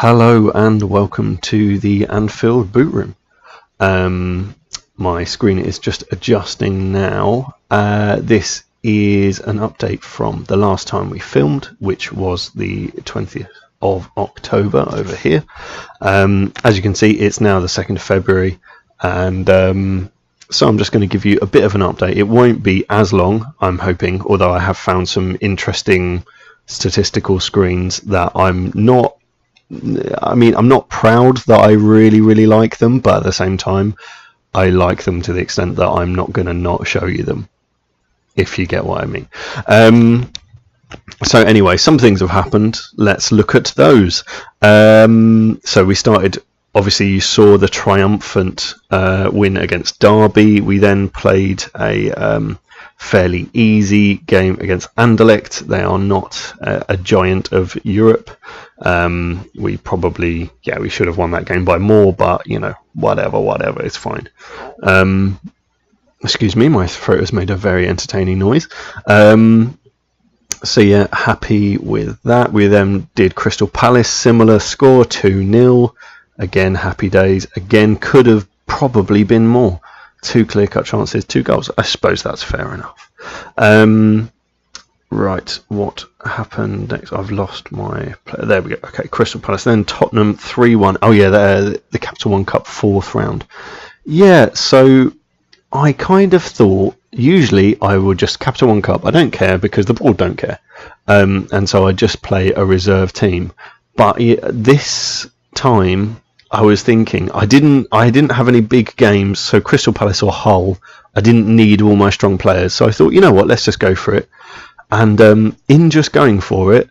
Hello and welcome to the Anfield boot room. My screen is just adjusting now. This is an update from the last time we filmed, which was the 20th of October over here. As you can see, it's now the 2nd of February, and so I'm just going to give you a bit of an update. It won't be as long, I'm hoping, although I have found some interesting statistical screens that I'm not proud that I really like them, but at the same time I like them to the extent that I'm not going to not show you them, if you get what I mean. So anyway, some things have happened. Let's look at those. So we started, obviously you saw the triumphant win against Derby. We then played a fairly easy game against Anderlecht. They are not a giant of Europe. We should have won that game by more, but whatever, it's fine. Excuse me, my throat has made a very entertaining noise. So yeah, happy with that. We then did Crystal Palace, similar score, 2-0. Again, happy days. Again, could have probably been more. 2 clear-cut chances, 2 goals. I suppose that's fair enough. Right, what happened next? I've lost my player. There we go. Okay, Crystal Palace. Then Tottenham 3-1. Oh yeah, the Capital One Cup 4th round. Yeah, so I kind of thought usually I would just Capital One Cup. I don't care because the board don't care, and so I just play a reserve team. But this time I was thinking I didn't have any big games, so Crystal Palace or Hull, I didn't need all my strong players. So I thought, you know what, let's just go for it. And in just going for it,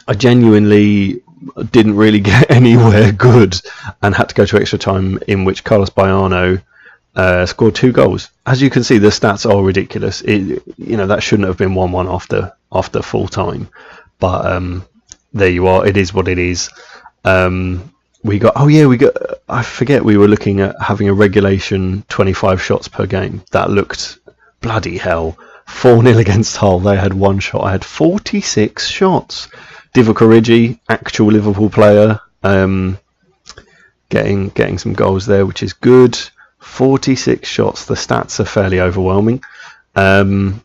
I genuinely didn't really get anywhere good and had to go to extra time, in which Carlos Baiano scored 2 goals. As you can see, the stats are ridiculous. That shouldn't have been 1-1 after full time, but there you are. It is what it is. I forget we were looking at having a regulation 25 shots per game. That looked bloody hell. 4-0 against Hull. They had 1 shot. I had 46 shots. Divock Origi, actual Liverpool player, getting some goals there, which is good. 46 shots. The stats are fairly overwhelming. And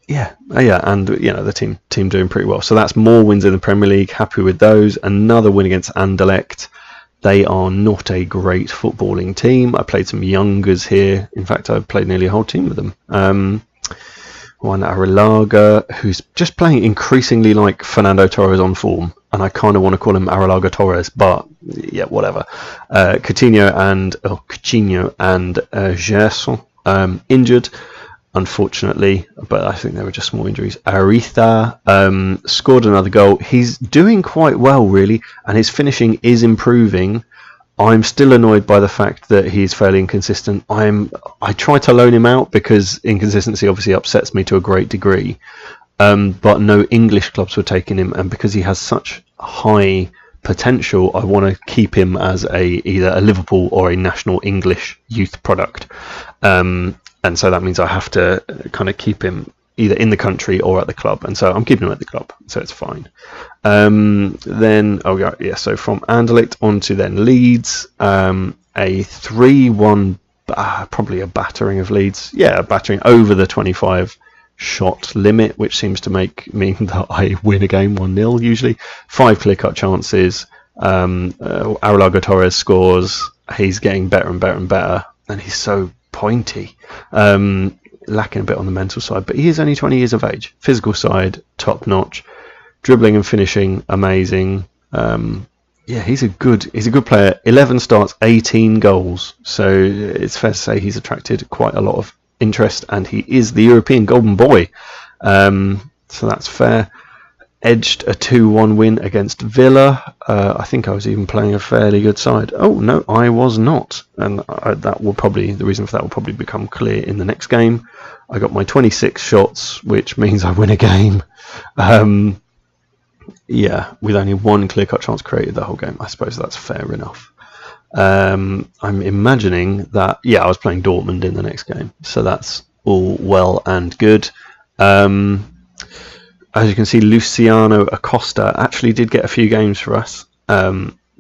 the team doing pretty well. So that's more wins in the Premier League. Happy with those. Another win against Anderlecht. They are not a great footballing team. I played some youngers here. In fact, I played nearly a whole team with them. One Arrilaga, who's just playing increasingly like Fernando Torres on form, and I kind of want to call him Arrilaga Torres, but yeah, whatever. Coutinho and Gerson injured, unfortunately, but I think they were just small injuries. Aritha scored another goal. He's doing quite well, really, and his finishing is improving. I'm still annoyed by the fact that he's fairly inconsistent. I try to loan him out because inconsistency obviously upsets me to a great degree, but no English clubs were taking him, and because he has such high potential, I want to keep him as either a Liverpool or a national English youth product. And so that means I have to kind of keep him either in the country or at the club. And so I'm keeping him at the club, so it's fine. So from Anderlecht on to then Leeds. A 3-1, probably a battering of Leeds. Yeah, a battering over the 25 shot limit, which seems to mean that I win a game 1-0 usually. 5 clear-cut chances. Arrilaga Torres scores. He's getting better and better and better, and he's so pointy, lacking a bit on the mental side, but he is only 20 years of age. Physical side, top notch. Dribbling and finishing, amazing. He's a good player. 11 starts, 18 goals. So it's fair to say he's attracted quite a lot of interest, and he is the European Golden Boy. So that's fair. Edged a 2-1 win against Villa. I think I was even playing a fairly good side. Oh no, I was not, and the reason for that will probably become clear in the next game. I got my 26 shots, which means I win a game. With only 1 clear-cut chance created the whole game. I suppose that's fair enough. I'm imagining that. I was playing Dortmund in the next game, so that's all well and good. as you can see, Luciano Acosta actually did get a few games for us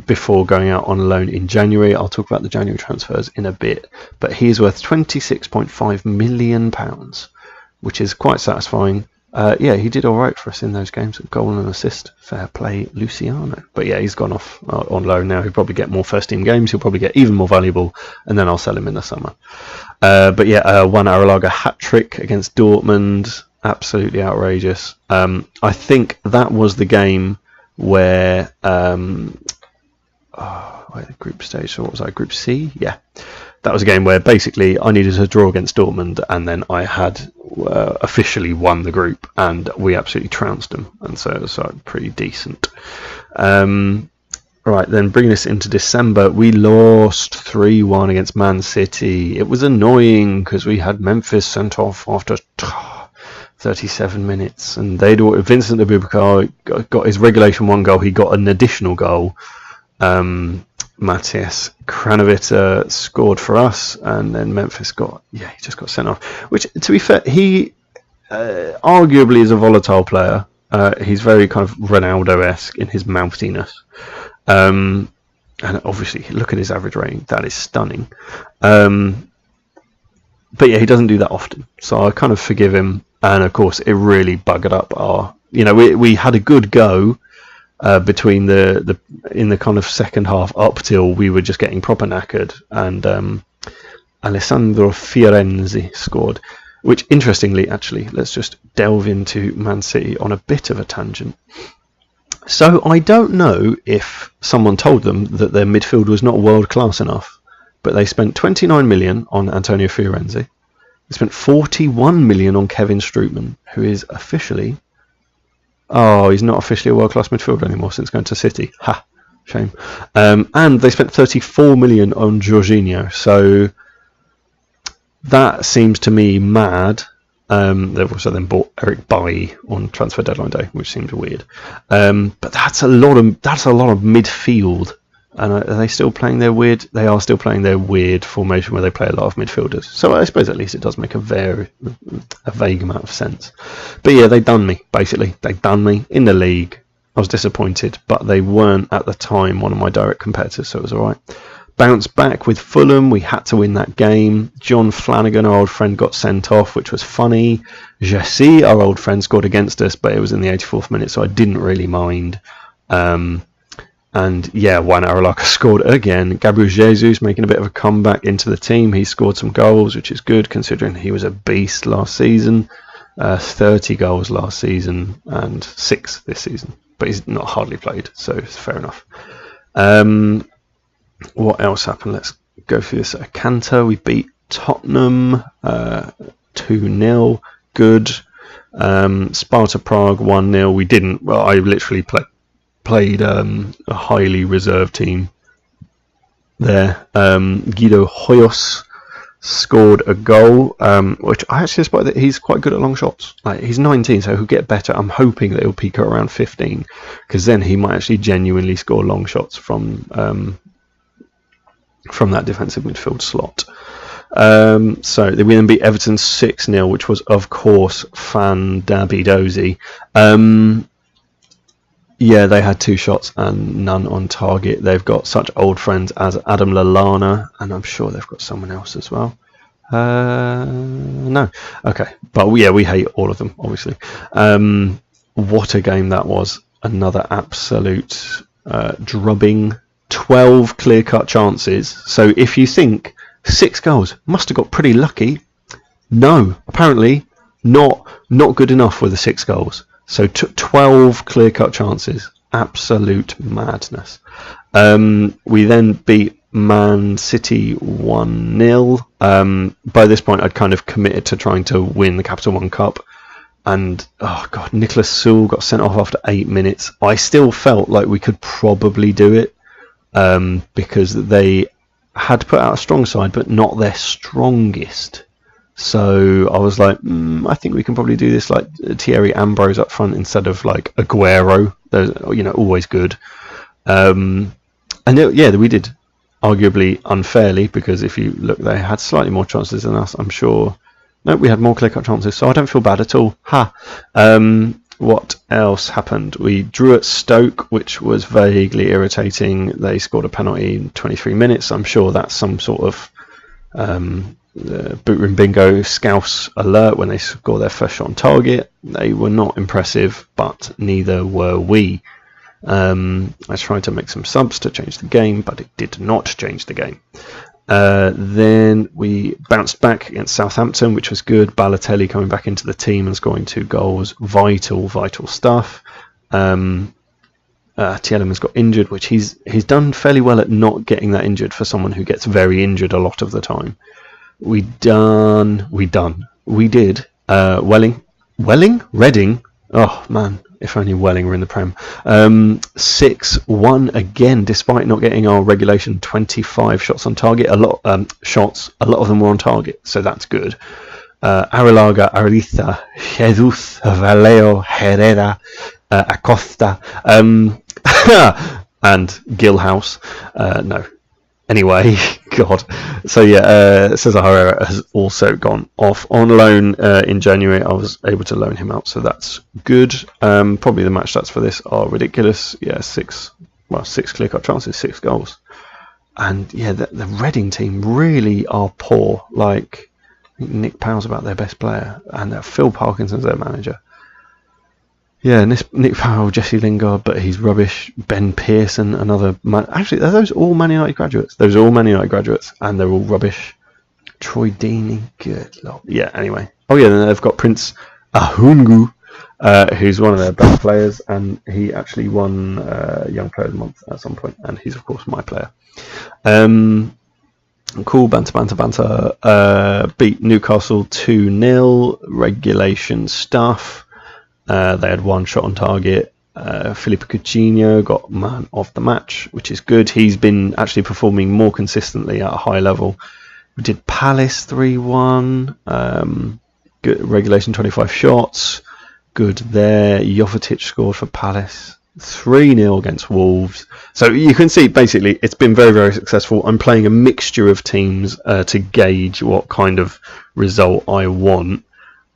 before going out on loan in January. I'll talk about the January transfers in a bit, but he is worth £26.5 million, which is quite satisfying. Yeah, he did all right for us in those games. Goal and assist. Fair play, Luciano. But yeah, he's gone off on loan now. He'll probably get more first-team games. He'll probably get even more valuable, and then I'll sell him in the summer. But yeah, Juan Arrilaga hat-trick against Dortmund. Absolutely outrageous. I think that was the game where... group stage, so what was I? Group C? Yeah. That was a game where basically I needed to draw against Dortmund, and then I had officially won the group, and we absolutely trounced them, and so it was pretty decent. Right, then bringing us into December, we lost 3-1 against Man City. It was annoying because we had Memphis sent off after 37 minutes, and Vincent Abubakar got his regulation 1 goal. He got an additional goal. Matias Kranovic scored for us, and then Memphis he just got sent off, which, to be fair, he arguably is a volatile player. He's very kind of Ronaldo-esque in his mouthiness, and obviously look at his average rating, that is stunning. But yeah, he doesn't do that often, so I kind of forgive him. And of course it really buggered up we had a good go between in the kind of second half up till we were just getting proper knackered, and Alessandro Fiorenzi scored, which, interestingly, actually, let's just delve into Man City on a bit of a tangent. So I don't know if someone told them that their midfield was not world class enough, but they spent 29 million on Antonio Fiorenzi. They spent 41 million on Kevin Strootman, who is officially... Oh, he's not officially a world-class midfielder anymore since going to City. Ha, shame. And they spent 34 million on Jorginho. So that seems to me mad. They've also then bought Eric Bailly on transfer deadline day, which seems weird. But that's a lot of midfield. And are they still playing their weird? They are still playing their weird formation where they play a lot of midfielders. So I suppose at least it does make a vague amount of sense. But yeah, they done me, basically. They done me in the league. I was disappointed, but they weren't at the time one of my direct competitors, so it was alright. Bounced back with Fulham. We had to win that game. John Flanagan, our old friend, got sent off, which was funny. Jesse, our old friend, scored against us, but it was in the 84th minute, so I didn't really mind. And yeah, Juan Arrilaga scored again. Gabriel Jesus making a bit of a comeback into the team. He scored some goals, which is good considering he was a beast last season. 30 goals last season and 6 this season. But he's not hardly played, so it's fair enough. What else happened? Let's go through this. Cantor, we beat Tottenham 2-0. Good. Sparta Prague 1-0. We didn't. Well, I literally played a highly reserved team there. Guido Hoyos scored a goal, which I actually suspect that he's quite good at long shots. Like, he's 19, so he'll get better. I'm hoping that he'll peak at around 15, because then he might actually genuinely score long shots from that defensive midfield slot. So we then beat Everton 6-0, which was, of course, fan-dabby-dozy. Yeah, they had 2 shots and none on target. They've got such old friends as Adam Lallana, and I'm sure they've got someone else as well. No. Okay. But yeah, we hate all of them, obviously. What a game that was. Another absolute drubbing. 12 clear-cut chances. So if you think 6 goals, must have got pretty lucky. No, apparently not good enough with the 6 goals. So 12 clear-cut chances. Absolute madness. We then beat Man City 1-0. By this point, I'd kind of committed to trying to win the Capital One Cup. And, oh God, Nicholas Sewell got sent off after 8 minutes. I still felt like we could probably do it, because they had put out a strong side, but not their strongest. So I was like, I think we can probably do this, like Thierry Ambrose up front instead of like Aguero. Those, always good. And we did, arguably unfairly, because if you look, they had slightly more chances than us, I'm sure. No, we had more clear-cut chances, so I don't feel bad at all. Ha! What else happened? We drew at Stoke, which was vaguely irritating. They scored a penalty in 23 minutes. I'm sure that's some sort of boot room bingo scouse alert when they score their first shot on target. They were not impressive, but neither were we. I tried to make some subs to change the game, but it did not change the game. Then we bounced back against Southampton, which was good. Balotelli coming back into the team and scoring 2 goals. Vital stuff. Tielemans got injured, which he's done fairly well at not getting that injured for someone who gets very injured a lot of the time. We did. Reading. Oh man, if only Welling were in the Prem. 6-1 again, despite not getting our regulation 25 shots on target. A lot of them were on target, so that's good. Arrilaga, Ariza, Jesus, Valeo, Herrera, Acosta, and Gilhouse. No. Anyway, God. So yeah, Cesar Herrera has also gone off on loan in January. I was able to loan him out, so that's good. Probably the match stats for this are ridiculous. Yeah, 6 clear-cut chances, 6 goals. And yeah, the Reading team really are poor. Like, I think Nick Powell's about their best player, and Phil Parkinson's their manager. Yeah, Nick Powell, Jesse Lingard, but he's rubbish. Ben Pearson, another actually, are those all Man United graduates? Those are all Man United graduates, and they're all rubbish. Troy Deeney, good lord. Yeah, anyway. Oh yeah, then they've got Prince Ahungu, who's one of their best players, and he actually won Young Player of the Month at some point, and he's of course my player. Cool, banter. Beat Newcastle 2-0. Regulation stuff. They had 1 shot on target. Felipe Coutinho got man of the match, which is good. He's been actually performing more consistently at a high level. We did Palace 3-1. Good regulation, 25 shots. Good there. Jovetic scored for Palace. 3-0 against Wolves. So you can see, basically, it's been very, very successful. I'm playing a mixture of teams to gauge what kind of result I want.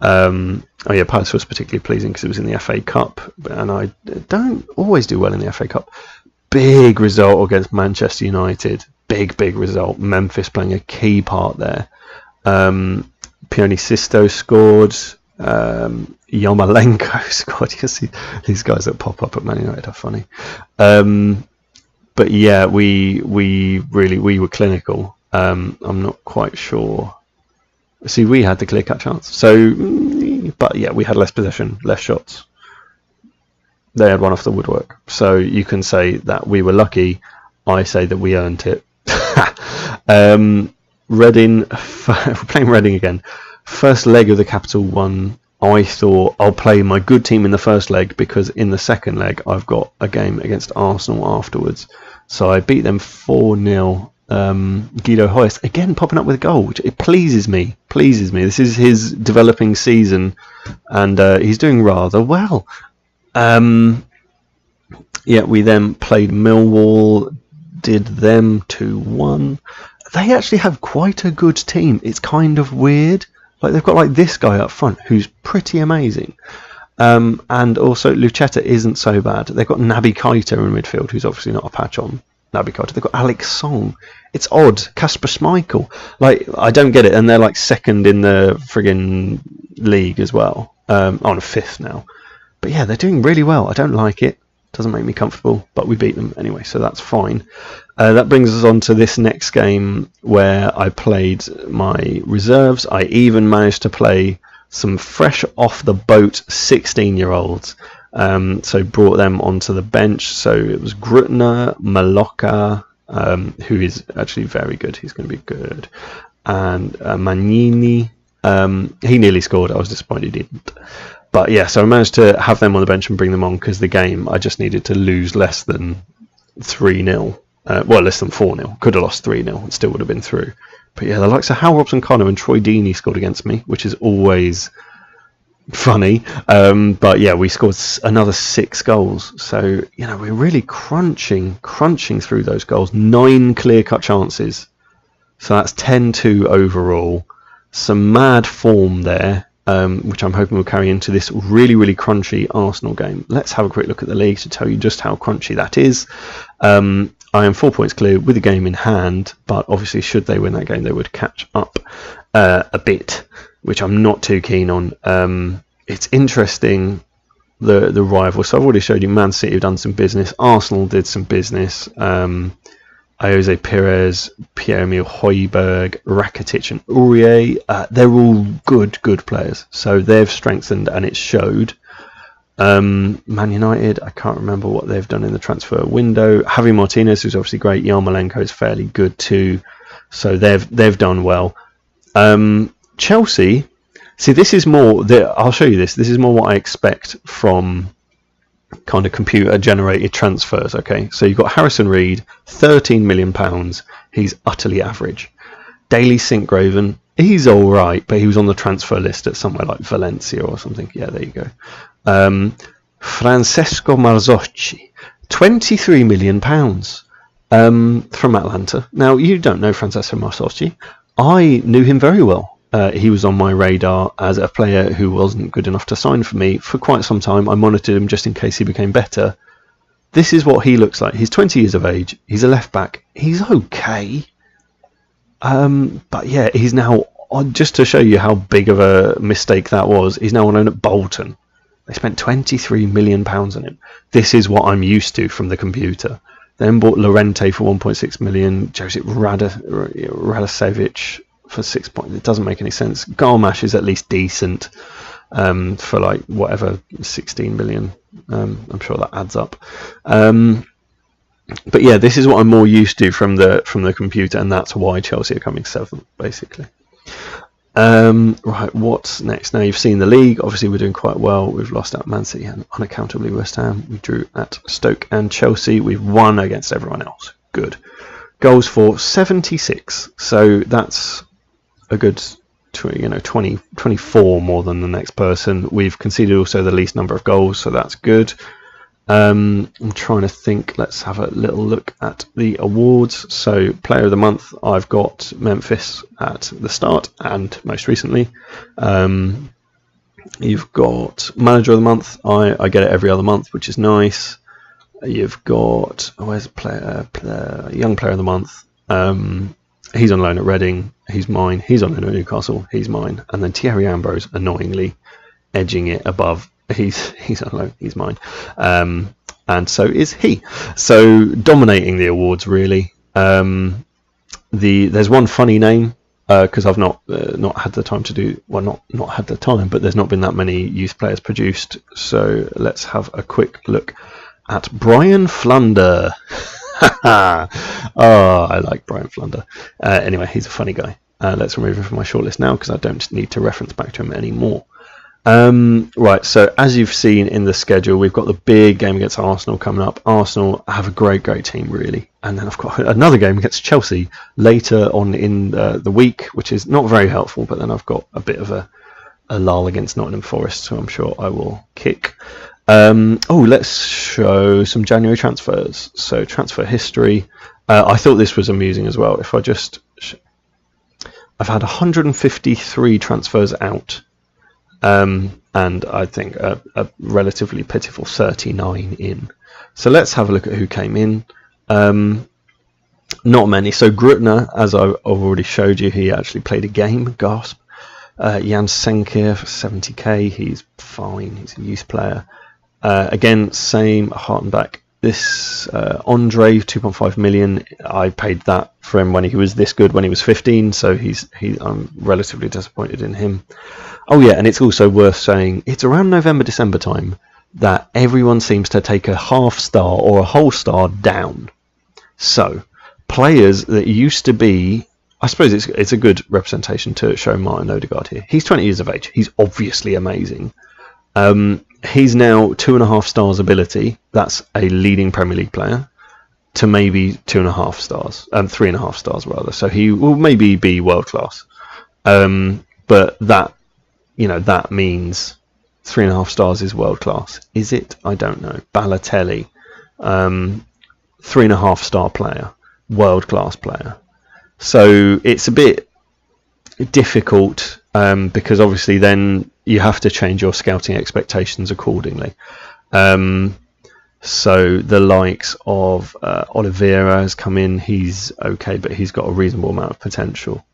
Oh yeah, Palace was particularly pleasing because it was in the FA Cup, and I don't always do well in the FA Cup. Big result against Manchester United. Big result. Memphis playing a key part there. Pione Sisto scored. Yarmolenko scored. You can see these guys that pop up at Man United are funny. But yeah, we were clinical. I'm not quite sure. See, we had the clear-cut chance. So, but yeah, we had less possession, less shots. They had one off the woodwork. So you can say that we were lucky. I say that we earned it. Reading, we're playing Reading again. First leg of the Capital One, I thought I'll play my good team in the first leg because in the second leg I've got a game against Arsenal afterwards. So I beat them 4-0. Guido Hoyest again popping up with a goal, which it pleases me. This is his developing season, and he's doing rather well. Yeah, we then played Millwall, did them 2-1. They actually have quite a good team. It's kind of weird. Like, they've got like this guy up front who's pretty amazing. And also Lucetta isn't so bad. They've got Naby Keita in midfield, who's obviously not a patch on Naby Keita. They've got Alex Song. It's odd. Kasper Schmeichel. Like, I don't get it. And they're like second in the friggin' league as well. On 5th now. But yeah, they're doing really well. I don't like it. Doesn't make me comfortable, but we beat them anyway, so that's fine. That brings us on to this next game where I played my reserves. I even managed to play some fresh off the boat 16-year-olds. So brought them onto the bench. So it was Grutner, Maloka, who is actually very good. He's going to be good. And Magnini. He nearly scored. I was disappointed he didn't. But yeah, so I managed to have them on the bench and bring them on because the game, I just needed to lose less than 3-0. Less than 4-0. Could have lost 3-0 and still would have been through. But yeah, the likes of Hal Robson-Connor and Troy Deeney scored against me, which is always funny. But yeah, we scored another 6 goals. So, you know, we're really crunching through those goals. 9 clear-cut chances. So that's 10-2 overall. Some mad form there. which I'm hoping will carry into this really, really crunchy Arsenal game. Let's have a quick look at the league to tell you just how crunchy that is. I am 4 points clear with the game in hand, but obviously should they win that game, they would catch up a bit, which I'm not too keen on. It's interesting, the rival. So I've already showed you Man City have done some business. Arsenal did some business. Jose Perez, Pierre-Emile Højbjerg, Rakitic and Aurier, they're all good players. So they've strengthened and it showed. Man United, I can't remember what they've done in the transfer window. Javi Martinez, who's obviously great. Yarmolenko is fairly good too. So they've done well. Chelsea, see, this is more, I'll show you this. This is more what I expect from kind of computer generated transfers. Okay, so you've got Harrison Reed, £13 million. He's utterly average. Daley Sinkgraven, he's all right, but he was on the transfer list at somewhere like Valencia or something. Yeah, there you go. Francesco Marzocchi, £23 million from Atlanta. Now, you don't know Francesco Marzocchi. I knew him very well. He was on my radar as a player who wasn't good enough to sign for me for quite some time. I monitored him just in case he became better. This is what he looks like. He's 20 years of age. He's a left back. He's okay. But yeah, he's now, just to show you how big of a mistake that was, he's now on loan at Bolton. They spent £23 million on him. This is what I'm used to from the computer. Then bought Lorente for 1.6 million. Josip Radasevic for 6 points. It doesn't make any sense. Garmash is at least decent for like whatever 16 million. I'm sure that adds up. But yeah, this is what I'm more used to from the computer, and that's why Chelsea are coming 7th, basically. Right, what's next? Now you've seen the league. Obviously, we're doing quite well. We've lost at Man City and unaccountably West Ham. We drew at Stoke and Chelsea. We've won against everyone else. Good. Goals for 76. So that's a good 24 more than the next person. We've conceded also the least number of goals, so that's good. I'm trying to think. Let's have a little look at the awards. So Player of the Month, I've got Memphis at the start and most recently. You've got Manager of the Month. I get it every other month, which is nice. You've got, where's the Young Player of the Month. He's on loan at Reading. He's mine. He's on loan at Newcastle. He's mine. And then Thierry Ambrose, annoyingly, edging it above. He's on loan. He's mine. And so is he. So dominating the awards, really. There's one funny name because I've not had the time to do, well, not had the time, but there's not been that many youth players produced. So let's have a quick look at Brian Flunder. Oh, I like Brian Flunder. Anyway, he's a funny guy. Let's remove him from my shortlist now because I don't need to reference back to him anymore. Right, so as you've seen in the schedule, we've got the big game against Arsenal coming up. Arsenal have a great team, really. And then I've got another game against Chelsea later on in the week, which is not very helpful, but then I've got a bit of a lull against Nottingham Forest, so I'm sure I will kick. Let's show some January transfers. So transfer history. I thought this was amusing as well. If I just... I've had 153 transfers out. And I think a relatively pitiful 39 in. So let's have a look at who came in. Not many. So Grutner, as I've already showed you, he actually played a game. Gasp. Jan Senkier for 70k. He's fine. He's a youth player. Again, same. Hartenbach. This Andre, 2.5 million. I paid that for him when he was this good when he was 15. So I'm relatively disappointed in him. Oh yeah, and it's also worth saying it's around November, December time that everyone seems to take a half star or a whole star down. So players that used to be, I suppose it's a good representation to show Martin Odegaard here. He's 20 years of age. He's obviously amazing. He's now 2.5 stars ability. That's a leading Premier League player. To maybe 2.5 stars, 3.5 stars rather. So he will maybe be world class. But that means 3.5 stars is world class. Is it? I don't know. Balotelli, 3.5 star player, world class player. So it's a bit difficult because obviously then you have to change your scouting expectations accordingly. So the likes of Oliveira has come in. He's okay, but he's got a reasonable amount of potential.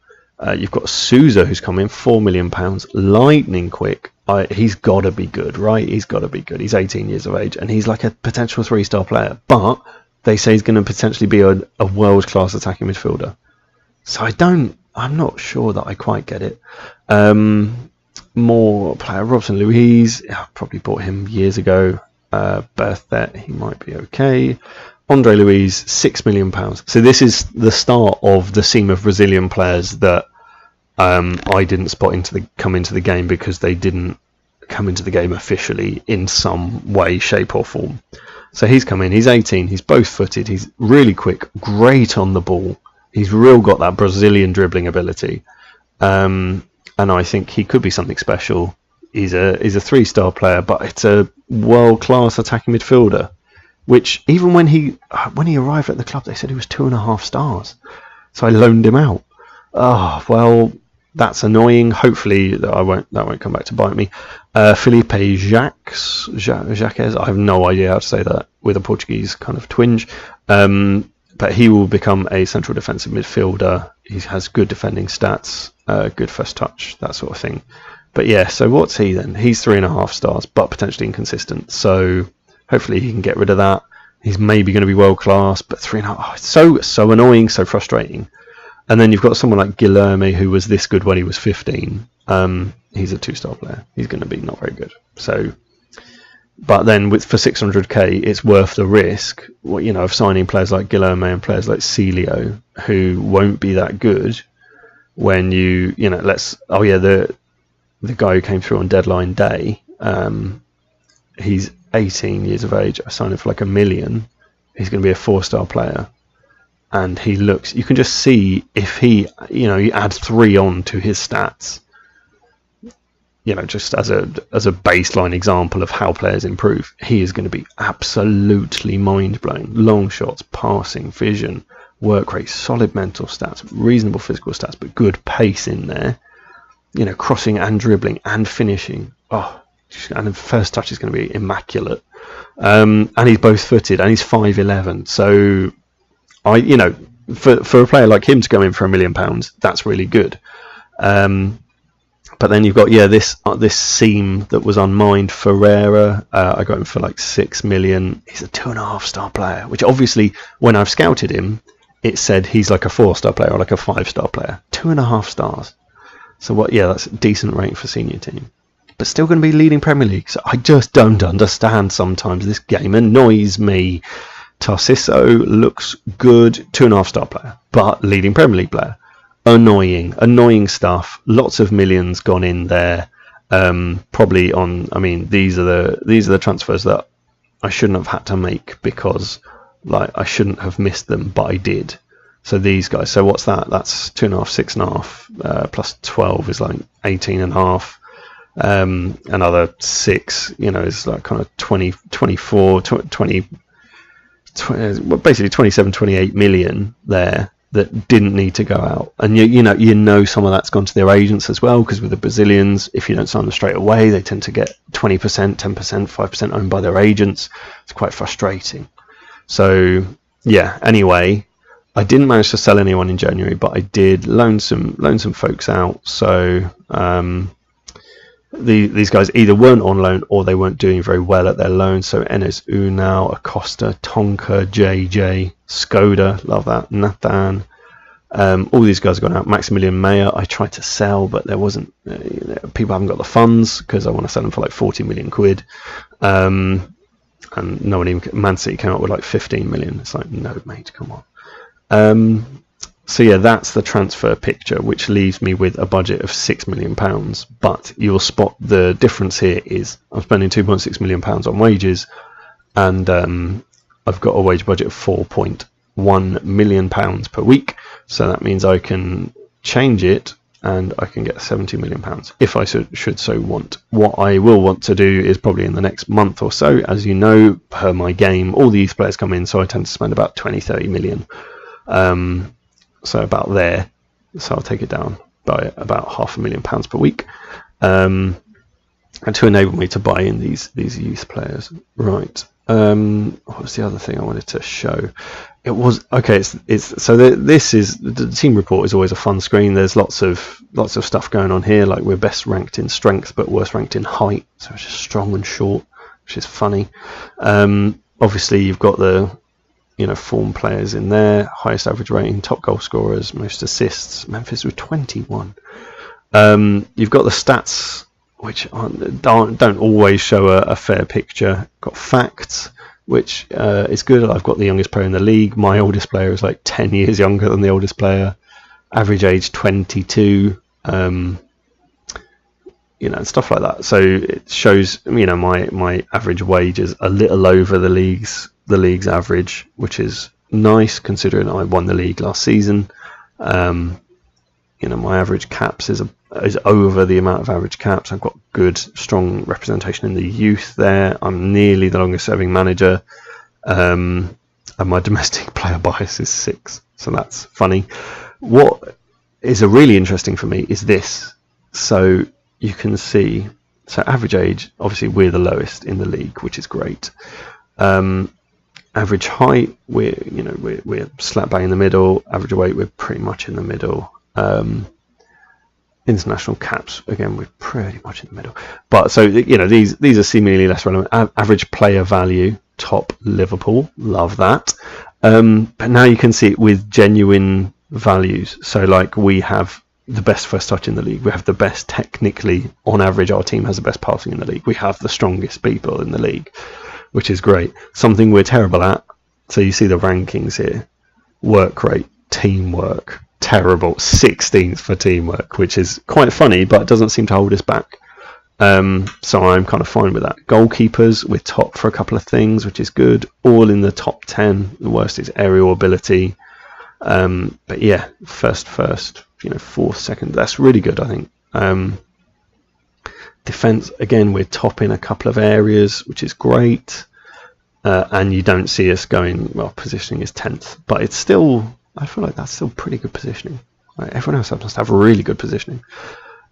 You've got Souza, who's come in, £4 million, lightning quick. He's got to be good, right? He's got to be good. He's 18 years of age, and he's like a potential 3-star player. But they say he's going to potentially be a world-class attacking midfielder. So I'm not sure that I quite get it. More player, Robson Luiz. I probably bought him years ago. Berthet, he might be okay. Andre Luiz, £6 million. So this is the start of the seam of Brazilian players that I didn't spot come into the game because they didn't come into the game officially in some way, shape or form. So he's come in, he's 18, he's both-footed, he's really quick, great on the ball. He's real got that Brazilian dribbling ability. And I think he could be something special. He's a 3-star player, but it's a world-class attacking midfielder, which even when he arrived at the club, they said he was 2.5 stars. So I loaned him out. Oh, well, that's annoying. Hopefully that won't come back to bite me. Felipe Jacques, I have no idea how to say that with a Portuguese kind of twinge. But he will become a central defensive midfielder. He has good defending stats, good first touch, that sort of thing. But yeah, so what's he then? He's 3.5 stars, but potentially inconsistent. So hopefully he can get rid of that. He's maybe going to be world class, but 3.5. Oh, so annoying, so frustrating. And then you've got someone like Guilherme, who was this good when he was 15. He's a 2-star player. He's going to be not very good. So, but then for 600k, it's worth the risk. Of signing players like Guilherme and players like Celio, who won't be that good when the guy who came through on deadline day, he's 18 years of age. I signed him for like $1 million. He's going to be a 4-star player. And he looks, you can just see if you add 3 on to his stats, just as a baseline example of how players improve, he is going to be absolutely mind-blowing. Long shots, passing, vision, work rate, solid mental stats, reasonable physical stats, but good pace in there. Crossing and dribbling and finishing. Oh, and the first touch is going to be immaculate. And he's both-footed and he's 5'11". So, for a player like him to go in for £1 million, that's really good. But then you've got this seam that was unmined, Ferreira. I got him for like $6 million. He's a 2.5-star player, which obviously when I've scouted him, it said he's like a 4-star player or like a 5-star player. 2.5 stars. So that's a decent rating for senior team. But still going to be leading Premier League. So I just don't understand sometimes. This game annoys me. Tarciso looks good. 2.5-star player. But leading Premier League player. Annoying stuff. Lots of millions gone in there. Probably on, these are the transfers that I shouldn't have had to make because I shouldn't have missed them, but I did. So these guys, so what's that? That's 2.5, 6.5, plus 12 is like 18.5. Another 6, is like kind of 20, 24, 20, basically 27, 28 million there that didn't need to go out. And some of that's gone to their agents as well, because with the Brazilians, if you don't sign them straight away, they tend to get 20%, 10%, 5% owned by their agents. It's quite frustrating. So yeah, anyway, I didn't manage to sell anyone in January, but I did loan some folks out. So these guys either weren't on loan or they weren't doing very well at their loan. So Enes Unal, Acosta, Tonka, JJ, Skoda, love that, Nathan. All these guys have gone out. Maximilian Meyer, I tried to sell, but there wasn't. People haven't got the funds because I want to sell them for like 40 million quid. And no one even. Man City came up with like 15 million. It's like, no, mate, come on. So yeah, that's the transfer picture, which leaves me with a budget of £6 million. But you'll spot the difference here is I'm spending £2.6 million on wages, and I've got a wage budget of £4.1 million per week. So that means I can change it and I can get £70 million if I should so want. What I will want to do is probably in the next month or so, as you know, per my game, all these players come in, so I tend to spend about 20-30 million. So about there. So I'll take it down by about £500,000 per week. and to enable me to buy in these youth players. Right. What was the other thing I wanted to show? It was okay. This is the team report is always a fun screen. There's lots of stuff going on here. Like we're best ranked in strength, but worst ranked in height. So it's just strong and short, which is funny. Obviously, you've got the form players in there, highest average rating, top goal scorers, most assists. Memphis with 21. You've got the stats, which don't always show a fair picture. Got facts, which is good. I've got the youngest player in the league. My oldest player is like 10 years younger than the oldest player. Average age 22. And stuff like that. So it shows, my average wage is a little over the league's average, which is nice considering I won the league last season. My average caps is over the amount of average caps. I've got good, strong representation in the youth there. I'm nearly the longest serving manager. And my domestic player bias is 6. So that's funny. What is really interesting for me is this. So you can see, average age, obviously we're the lowest in the league, which is great. Average height, we're slap bang in the middle. Average weight, we're pretty much in the middle. International caps, again, we're pretty much in the middle. But so these are seemingly less relevant. Average player value, top Liverpool, love that. But now you can see it with genuine values. So like we have the best first touch in the league. We have the best technically, on average, our team has the best passing in the league. We have the strongest people in the league, which is great. Something we're terrible at. So you see the rankings here. Work rate, teamwork, terrible. 16th for teamwork, which is quite funny, but it doesn't seem to hold us back. So I'm kind of fine with that. Goalkeepers, we're top for a couple of things, which is good. All in the top 10. The worst is aerial ability. But yeah, first, fourth, second. That's really good, I think. Defense, again, we're top in a couple of areas, which is great. And you don't see us going, positioning is 10th, but it's still, I feel like that's still pretty good positioning. Like, everyone else must have really good positioning.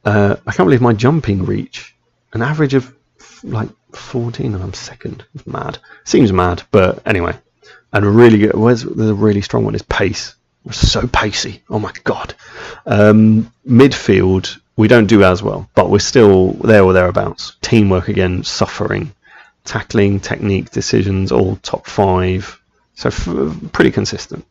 I can't believe my jumping reach, an average of like 14, and I'm second. It's mad. Seems mad, but anyway. And really good. The really strong one is pace. We're so pacey. Oh my god. Midfield, we don't do as well, but we're still there or thereabouts. Teamwork again, suffering. Tackling, technique, decisions, all top 5. So pretty consistent.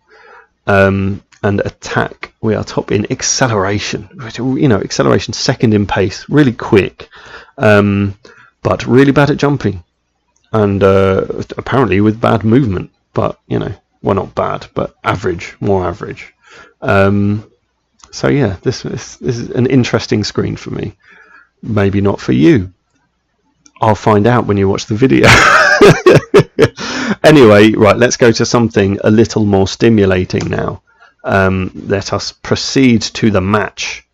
And attack, we are top in acceleration. Acceleration, second in pace, really quick, but really bad at jumping, and apparently with bad movement. But well, not bad, but average, more average. So yeah, this is an interesting screen for me. Maybe not for you. I'll find out when you watch the video. Anyway, right, let's go to something a little more stimulating now. Let us proceed to the match.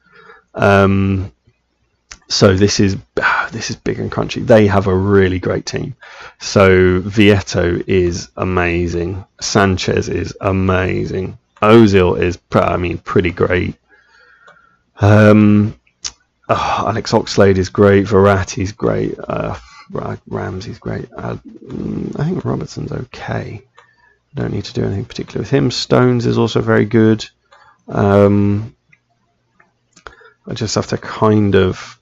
So this is big and crunchy. They have a really great team. So Vieto is amazing. Sanchez is amazing. Ozil is, pretty great. Alex Oxlade is great. Verratti's great. Ramsey's great. I think Robertson's okay. Don't need to do anything particular with him. Stones is also very good. I just have to kind of,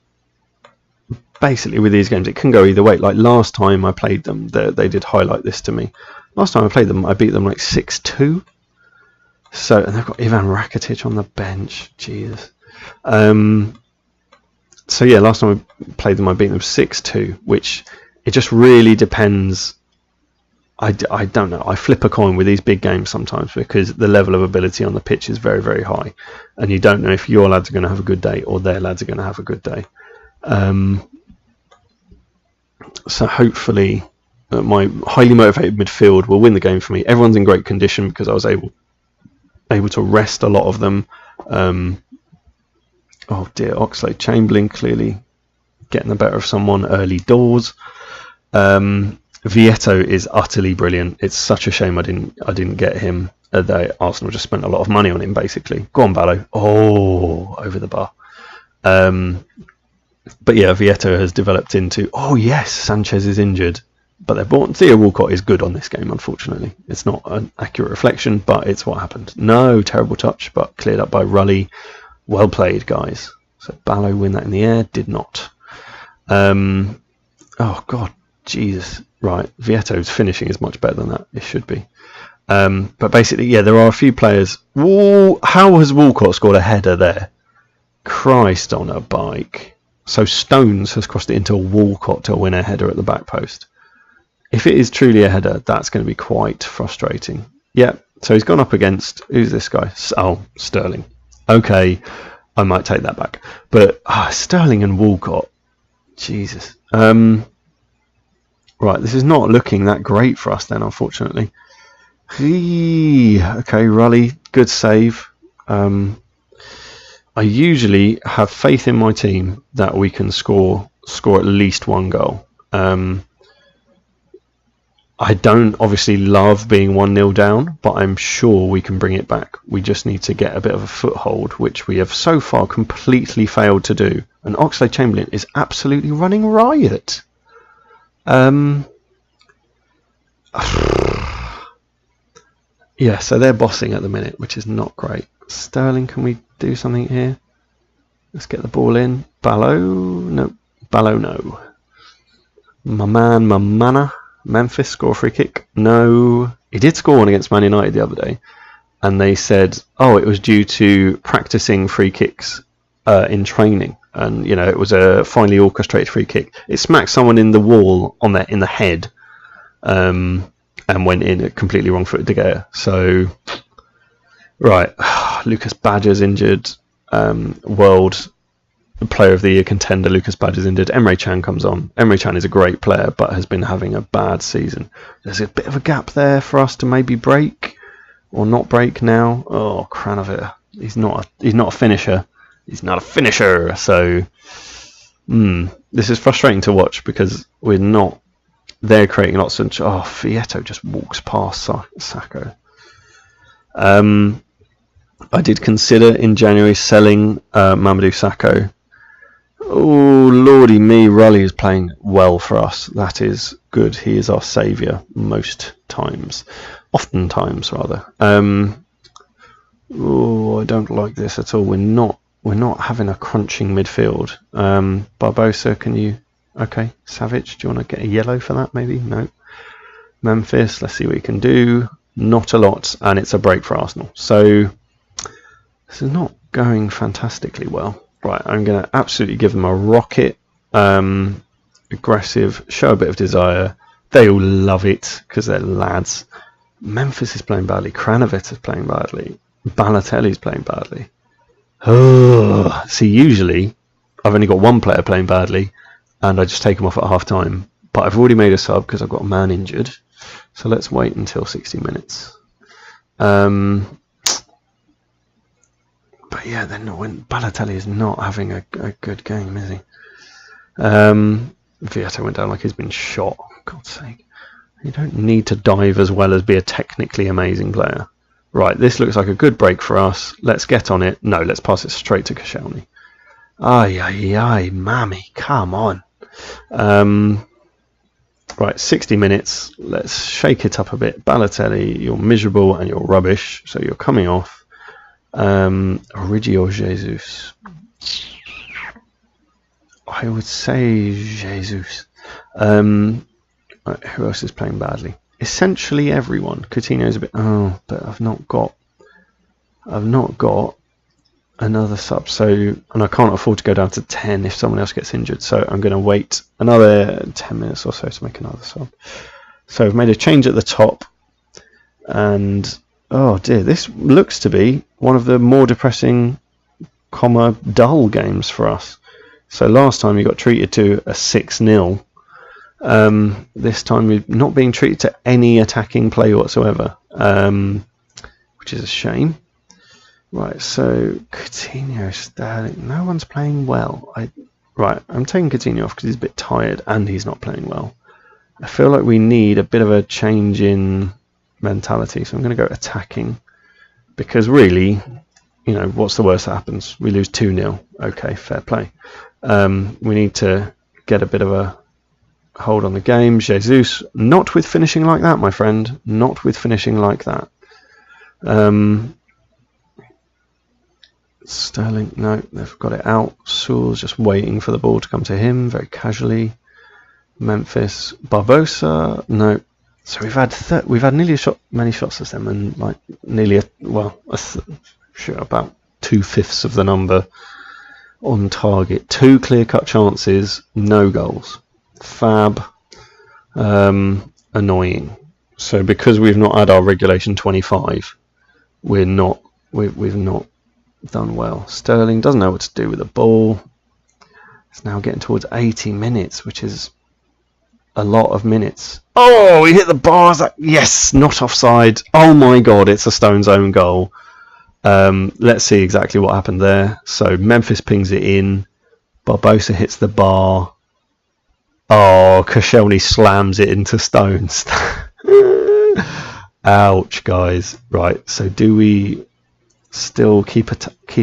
basically with these games, it can go either way. Like last time I played them, they did highlight this to me. Last time I played them, I beat them like 6-2. So, and they've got Ivan Rakitic on the bench. Jesus. So yeah, last time I played them, I beat them 6-2, which it just really depends. I don't know. I flip a coin with these big games sometimes because the level of ability on the pitch is very, very high, and you don't know if your lads are going to have a good day or their lads are going to have a good day. So hopefully, my highly motivated midfield will win the game for me. Everyone's in great condition because I was able to rest a lot of them. Oh dear, Oxlade Chamberlain clearly getting the better of someone early doors. Vieto is utterly brilliant. It's such a shame I didn't get him. Arsenal just spent a lot of money on him, basically. Go on, Ballo. Oh, over the bar. But yeah, Vieto has developed into, oh yes, Sanchez is injured. But they're bought. Theo Walcott is good on this game, unfortunately. It's not an accurate reflection, but it's what happened. No, terrible touch, but cleared up by Rully. Well played, guys. So Ballo win that in the air, did not. Oh, God, Jesus. Right, Vieto's finishing is much better than that. It should be. But basically, yeah, there are a few players. Whoa, how has Walcott scored a header there? Christ on a bike. So Stones has crossed it into Walcott to win a header at the back post. If it is truly a header, that's going to be quite frustrating. Yeah, so he's gone up against... Who's this guy? Oh, Sterling. Okay, I might take that back. But Sterling and Walcott. Jesus. Right, this is not looking that great for us then, unfortunately. Okay, Rully, good save. I usually have faith in my team that we can score at least one goal. I don't obviously love being 1-0 down, but I'm sure we can bring it back. We just need to get a bit of a foothold, which we have so far completely failed to do. And Oxlade-Chamberlain is absolutely running riot. Yeah, so they're bossing at the minute, which is not great. Sterling, can we do something here? Let's get the ball in. Ballo, no. Ballo, no. Mamana. Memphis score a free kick? No. He did score one against Man United the other day, and they said, oh, it was due to practicing free kicks in training, and it was a finely orchestrated free kick. It smacked someone in the wall in the head, and went in a completely wrong-footed De Gea. So, right, Lucas Badger's injured. World Player of the Year contender Lucas Badger's injured. Emre Can comes on. Emre Can is a great player, but has been having a bad season. There's a bit of a gap there for us to maybe break or not break now. Oh, Kranovit. He's not a finisher. He's not a finisher. So, this is frustrating to watch because we're not. They're creating lots of. Oh, Vieto just walks past Sacco. I did consider in January selling Mamadou Sakho. Oh, lordy me, Rully is playing well for us. That is good. He is our saviour most times. Oftentimes, rather. Oh, I don't like this at all. We're not having a crunching midfield. Barbosa, can you... Okay, Savic, do you want to get a yellow for that, maybe? No. Memphis, let's see what you can do. Not a lot, and it's a break for Arsenal. So... this is not going fantastically well. Right, I'm going to absolutely give them a rocket. Aggressive, show a bit of desire. They all love it because they're lads. Memphis is playing badly. Kranovit is playing badly. Balotelli is playing badly. Oh, see, usually I've only got one player playing badly and I just take him off at half time. But I've already made a sub because I've got a man injured. So let's wait until 60 minutes. But yeah, then when Balotelli is not having a good game, is he? Vieto went down like he's been shot. For God's sake. You don't need to dive as well as be a technically amazing player. Right, this looks like a good break for us. Let's get on it. No, let's pass it straight to Koscielny. Ay, mammy, come on. Right, 60 minutes. Let's shake it up a bit. Balotelli, you're miserable and you're rubbish, so you're coming off. Origio Jesus. I would say Jesus. Who else is playing badly? Essentially everyone. Coutinho's a bit. Oh, but I've not got another sub. So, and I can't afford to go down to 10 if someone else gets injured. So I'm going to wait another 10 minutes or so to make another sub. So I've made a change at the top, and oh dear, this looks to be one of the more depressing, dull games for us. So last time we got treated to a 6-0. This time we're not being treated to any attacking play whatsoever, which is a shame. Right, so Coutinho, Sterling, no one's playing well. I'm taking Coutinho off because he's a bit tired and he's not playing well. I feel like we need a bit of a change in mentality, so I'm going to go attacking because really you know, what's the worst that happens? We lose 2-0. Okay, fair play. We need to get a bit of a hold on the game. Jesus, not with finishing like that, my friend. Not with finishing like that. Sterling, no, they've got it out. Sewell's just waiting for the ball to come to him very casually. Memphis, Barbosa, no. So we've had nearly many shots as them, and like nearly about 2/5 of the number on target. 2 clear-cut chances, no goals. Fab. Annoying. So because we've not had our regulation 25, we've not done well. Sterling doesn't know what to do with the ball. It's now getting towards 80 minutes, which is a lot of minutes. Oh, he hit the bars. Yes, not offside. Oh my God, it's a Stone's own goal. Let's see exactly what happened there. So Memphis pings it in. Barbosa hits the bar. Oh, Koscielny slams it into Stones. Ouch, guys. Right, so do we still keep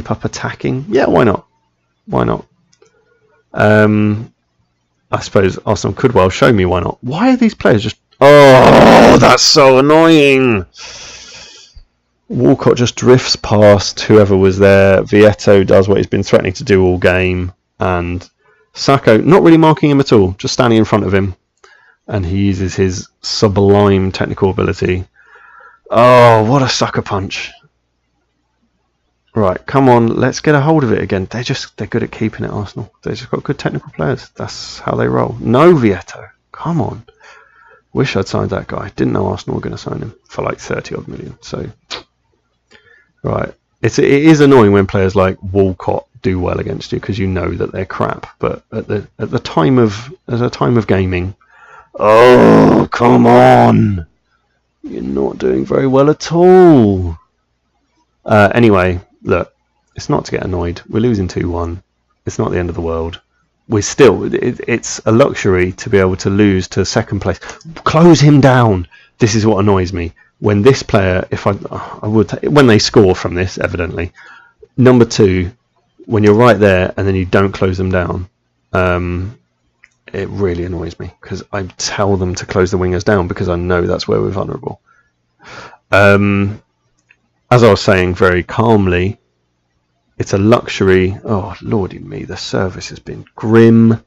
up attacking? Yeah, why not? Why not? I suppose Arsenal could well show me why not. Why are these players just... Oh, that's so annoying. Walcott just drifts past whoever was there. Vieto does what he's been threatening to do all game. And Sacco, not really marking him at all, just standing in front of him. And he uses his sublime technical ability. Oh, what a sucker punch. Right, come on, let's get a hold of it again. They're good at keeping it, Arsenal. They've just got good technical players. That's how they roll. No, Vieto. Come on. Wish I'd signed that guy. Didn't know Arsenal were going to sign him for like 30 odd million. So, right. It is annoying when players like Walcott do well against you because you know that they're crap. But at the time of gaming, oh, come on. You're not doing very well at all. Anyway, look, it's not to get annoyed. We're losing 2-1. It's not the end of the world. We're still, it's a luxury to be able to lose to second place. Close him down. This is what annoys me. When this player, when they score from this, evidently, number 2, when you're right there and then you don't close them down, it really annoys me because I tell them to close the wingers down because I know that's where we're vulnerable. As I was saying very calmly, it's a luxury. Oh, lordy me, the service has been grim.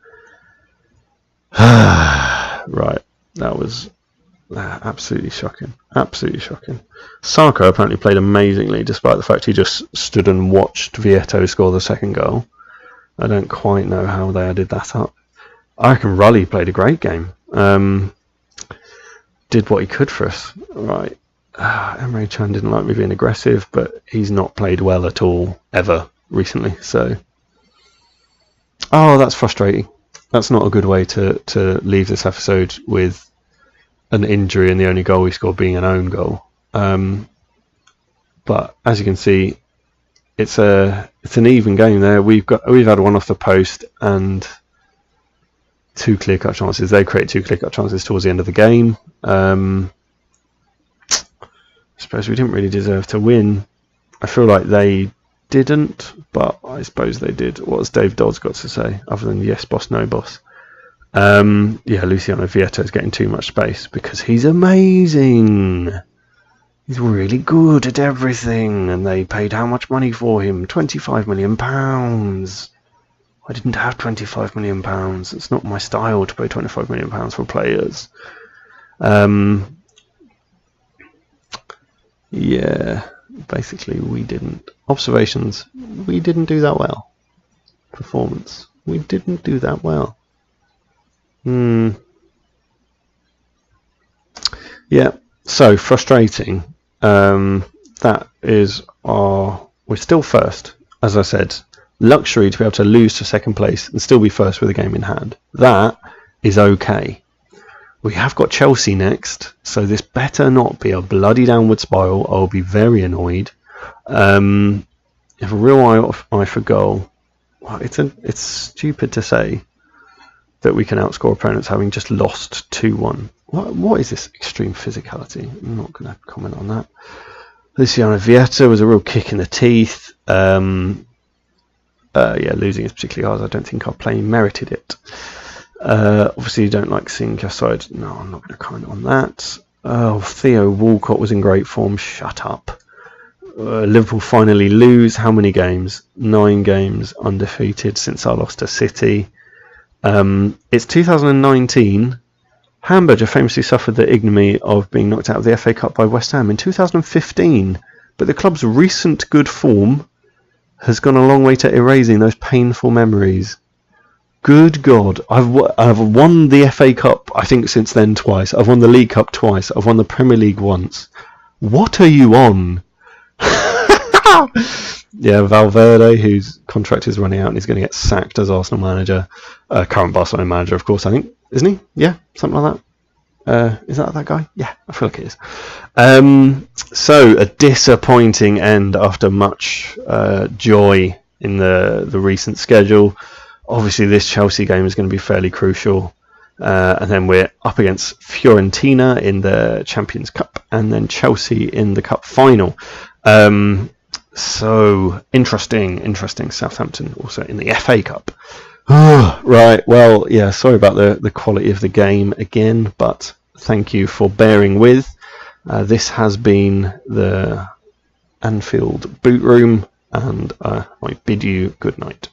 Right, that was absolutely shocking. Absolutely shocking. Sacco apparently played amazingly, despite the fact he just stood and watched Vieto score the second goal. I don't quite know how they added that up. I reckon Rully played a great game. Did what he could for us. Right. Emre Can didn't like me being aggressive, but he's not played well at all ever recently. So, that's frustrating. That's not a good way to leave this episode with an injury and the only goal we scored being an own goal. But as you can see, it's an even game there. We've had one off the post and 2 clear-cut chances. They create 2 clear-cut chances towards the end of the game. I suppose we didn't really deserve to win. I feel like they didn't, but I suppose they did. What has Dave Dodds got to say other than yes boss, no boss? Luciano Vieto is getting too much space because he's amazing. He's really good at everything, and they paid how much money for him? £25 million. I didn't have £25 million. It's not my style to pay £25 million for players. Yeah, basically we didn't. Observations, we didn't do that well. Performance, we didn't do that well. Yeah, so frustrating. That is we're still first, as I said. Luxury to be able to lose to second place and still be first with a game in hand. That is okay. We have got Chelsea next, so this better not be a bloody downward spiral. I'll be very annoyed. If a real eye for goal, well, it's stupid to say that we can outscore opponents having just lost 2-1. What is this extreme physicality? I'm not going to comment on that. Luciano Vietta was a real kick in the teeth. Yeah, losing is particularly hard. I don't think our playing merited it. Obviously, you don't like seeing your side. No, I'm not going to comment on that. Oh, Theo Walcott was in great form. Shut up. Liverpool finally lose. How many games? 9 games undefeated since our loss to City. It's 2019. Hamburger famously suffered the ignominy of being knocked out of the FA Cup by West Ham in 2015. But the club's recent good form has gone a long way to erasing those painful memories. Good God, I've won the FA Cup, I think, since then twice. I've won the League Cup twice. I've won the Premier League once. What are you on? Yeah, Valverde, whose contract is running out and he's going to get sacked as Arsenal manager. Current Barcelona manager, of course, I think. Isn't he? Yeah, something like that. Is that guy? Yeah, I feel like it is. So, a disappointing end after much joy in the recent schedule. Obviously, this Chelsea game is going to be fairly crucial. And then we're up against Fiorentina in the Champions Cup and then Chelsea in the Cup final. So, interesting. Southampton also in the FA Cup. Right, well, yeah, sorry about the quality of the game again, but thank you for bearing with. This has been the Anfield Boot Room, and I bid you good night.